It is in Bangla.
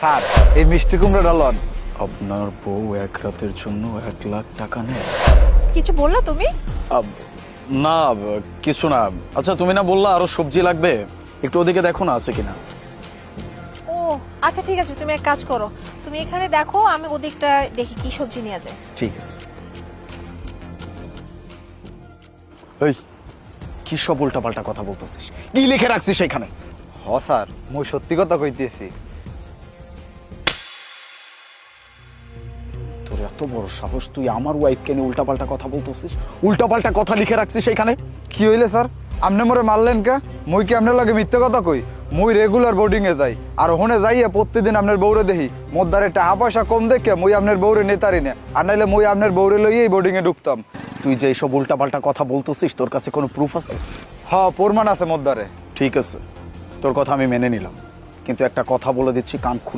স্যার এই মিষ্টি কুমড়োটা লন। আপনার বউ এক রাতের জন্য 1,00,000 টাকা নেয়? কিছু বললা তুমি? না কিছু না। আচ্ছা তুমি না বললা আরো সবজি লাগবে, একটু ওদিকে দেখো না আছে কিনা। ও আচ্ছা ঠিক আছে, তুমি এক কাজ করো, তুমি এখানে দেখো, আমি ওদিকটা দেখি কি সবজি নিয়ে যায়। ঠিক আছে। এই কি সব উল্টাপাল্টা কথা বলতেছিস? কি লিখে রাখছিস সেখানে? হ স্যার, মুই সত্যি কথা কইতেছি। তোর এত বড় সাহস, তুই আমার ওয়াইফকে নিয়ে উল্টাপাল্টা কথা বলতেছিস? উল্টাপাল্টা কথা লিখে রাখছিস সেখানে? কি হইলে স্যার? আপনি মোরে মারলেন কে? মুই কি আপনার লাগে মিথ্যে কথা কই? মুই রেগুলার বোর্ডিং এ যাই, আর ওখানে যাইয়া প্রতিদিন আপনার বউরে দেখি। মোর দ্বারে টাকা পয়সা কম দেখে মুই আপনার বউরে নেতারি না, আর নাইলে মুই আপনার বউরে লইয়েই বোর্ডিং এ ঢুকতাম। তুই যে এইসব উল্টাপাল্টা কথা বলতেছিস, তোর কাছে কোনো প্রুফ আছে? হ, প্রমাণ আছে মোর দ্বারে। ঠিক আছে, তোর কথা আমি মেনে নিলাম, কিন্তু একটা কথা বলে দিচ্ছি, কান খুলে